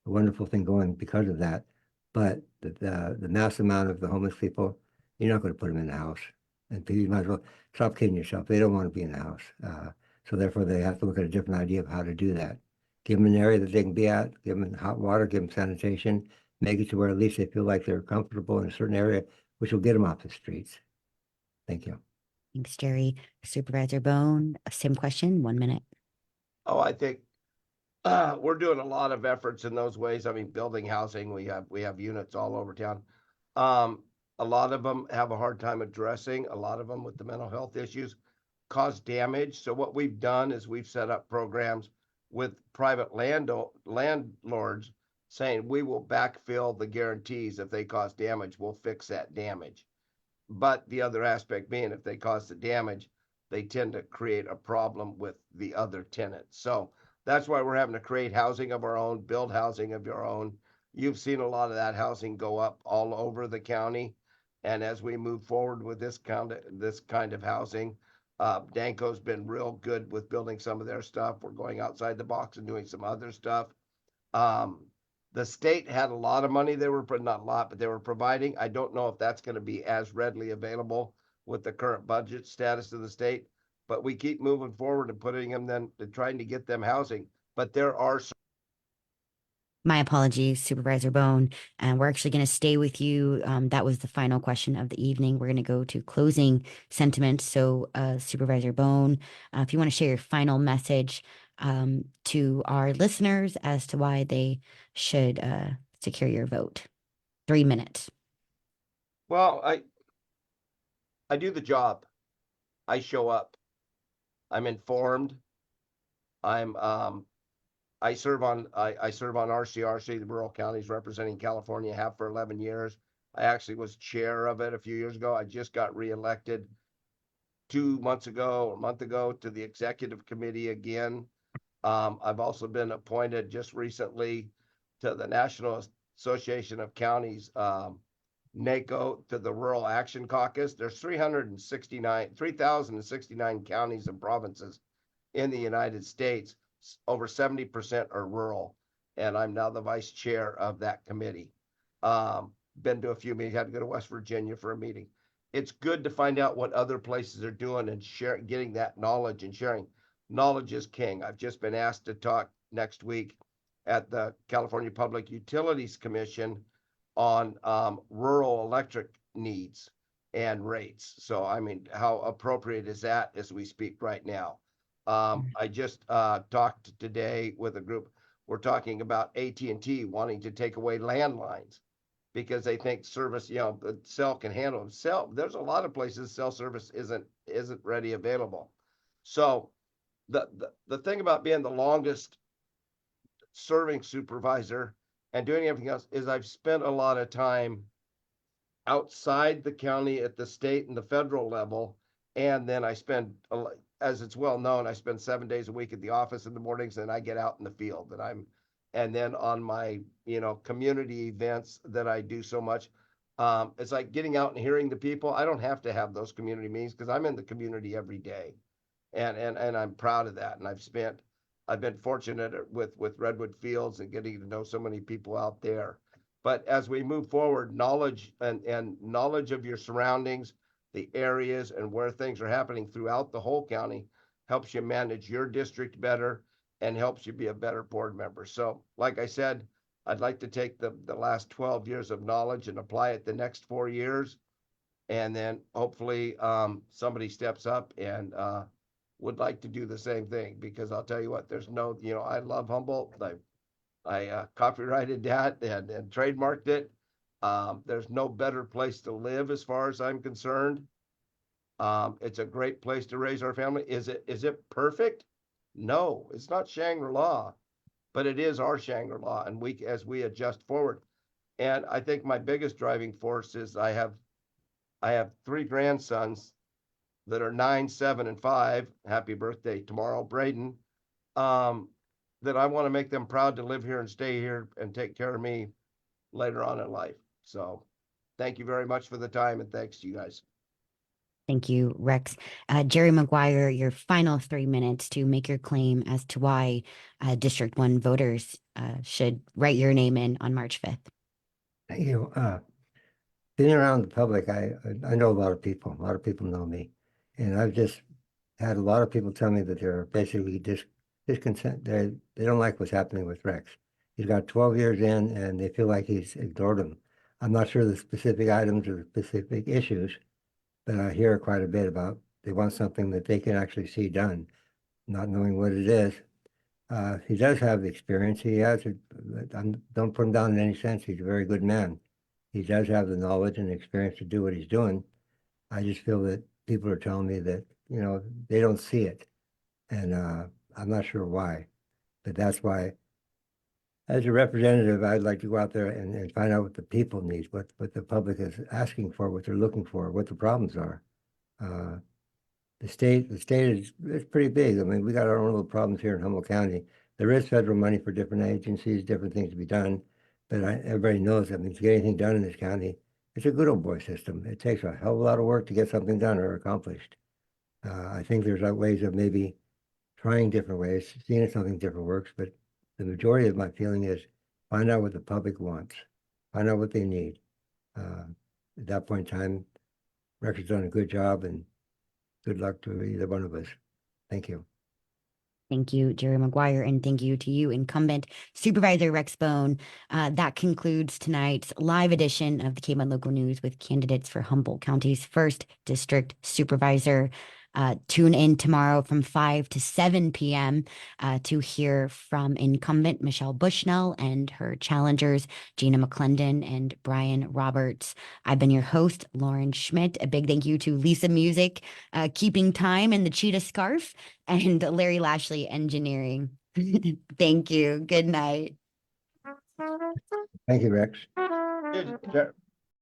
a wonderful thing going because of that. But the mass amount of the homeless people, you're not going to put them in the house. And you might as well stop kidding yourself. They don't want to be in the house. So therefore, they have to look at a different idea of how to do that. Give them an area that they can be at, give them hot water, give them sanitation, make it to where at least they feel like they're comfortable in a certain area, which will get them off the streets. Thank you. Thanks, Jerry. Supervisor Bone, same question, 1 minute. Oh, I think we're doing a lot of efforts in those ways. I mean, building housing, we have units all over town. A lot of them have a hard time addressing. A lot of them with the mental health issues cause damage. So what we've done is we've set up programs with private landlords saying we will backfill the guarantees. If they cause damage, we'll fix that damage. But the other aspect being, if they cause the damage, they tend to create a problem with the other tenants. So that's why we're having to create housing of our own, build housing of your own. You've seen a lot of that housing go up all over the county. And as we move forward with this kind of housing, Danco's been real good with building some of their stuff. We're going outside the box and doing some other stuff. Um, the state had a lot of money they were, but not a lot, but they were providing. I don't know if that's going to be as readily available with the current budget status of the state, but we keep moving forward and putting them then to trying to get them housing. But there are My apologies, Supervisor Bone. And we're actually going to stay with you. That was the final question of the evening. We're going to go to closing sentiments. So, Supervisor Bone, if you want to share your final message to our listeners as to why they should secure your vote. 3 minutes. well, I do the job. I show up. I'm informed. I'm I serve on RCRC, the Rural Counties representing California, have for 11 years. I actually was chair of it a few years ago. I just got reelected 2 months ago, a month ago, to the executive committee again. I've also been appointed just recently to the National Association of Counties, NACO, to the Rural Action Caucus. There's 3,069 counties and provinces in the United States. Over 70% are rural, and I'm now the vice chair of that committee. Been to a few meetings, had to go to West Virginia for a meeting. It's good to find out what other places are doing and getting that knowledge and sharing. Knowledge is king. I've just been asked to talk next week at the California Public Utilities Commission on rural electric needs and rates. So, I mean, how appropriate is that as we speak right now? I just talked today with a group. We're talking about AT&T wanting to take away landlines because they think service, the cell can handle them. There's a lot of places cell service isn't ready available. So the thing about being the longest serving supervisor and doing everything else is I've spent a lot of time outside the county at the state and the federal level. And then I spend, as it's well known, I spend 7 days a week at the office in the mornings, and I get out in the field and then on my, community events that I do so much. It's like getting out and hearing the people. I don't have to have those community meetings because I'm in the community every day. And I'm proud of that. And I've been fortunate with Redwood Fields and getting to know so many people out there. But as we move forward, knowledge and knowledge of your surroundings, the areas and where things are happening throughout the whole county helps you manage your district better and helps you be a better board member. So, like I said, I'd like to take the last 12 years of knowledge and apply it the next 4 years. And then hopefully somebody steps up and would like to do the same thing, because I'll tell you what, there's no, I love Humboldt. I copyrighted that and trademarked it. There's no better place to live as far as I'm concerned. It's a great place to raise our family. Is it perfect? No, it's not Shangri-La, but it is our Shangri-La, and as we adjust forward. And I think my biggest driving force is I have 3 grandsons that are 9, 7, and 5. Happy birthday tomorrow, Braden. That I want to make them proud to live here and stay here and take care of me later on in life. So thank you very much for the time, and thanks to you guys. Thank you, Rex. Jerry Maguire, your final 3 minutes to make your claim as to why District 1 voters should write your name in on March 5th. Thank you. Being around the public, I know a lot of people. A lot of people know me. And I've just had a lot of people tell me that they're basically discontent. They don't like what's happening with Rex. He's got 12 years in, and they feel like he's ignored them. I'm not sure the specific items or the specific issues, but I hear quite a bit about they want something that they can actually see done, not knowing what it is. He does have the experience. He has it. Don't put him down in any sense. He's a very good man. He does have the knowledge and experience to do what he's doing. I just feel that people are telling me that, they don't see it. And I'm not sure why, but that's why as a representative, I'd like to go out there and find out what the people need, what the public is asking for, what they're looking for, what the problems are. The state is pretty big. I mean, we got our own little problems here in Humboldt County. There is federal money for different agencies, different things to be done, but everybody knows that means to get anything done in this county, it's a good old boy system. It takes a hell of a lot of work to get something done or accomplished. I think there's ways of maybe trying different ways, seeing if something different works, but the majority of my feeling is find out what the public wants, find out what they need. At that point in time, Record's done a good job, and good luck to either one of us. Thank you. Thank you, Jerry Maguire, and thank you to you, incumbent Supervisor Rex Bone. That concludes tonight's live edition of the KMUD Local News with candidates for Humboldt County's 1st District Supervisor. Tune in tomorrow from 5 to 7 p.m. To hear from incumbent Michelle Bushnell and her challengers, Gina McClendon and Brian Roberts. I've been your host, Lauren Schmidt. A big thank you to Lisa Music, keeping time in the cheetah scarf, and Larry Lashley Engineering. Thank you. Good night. Thank you, Rex. Dude,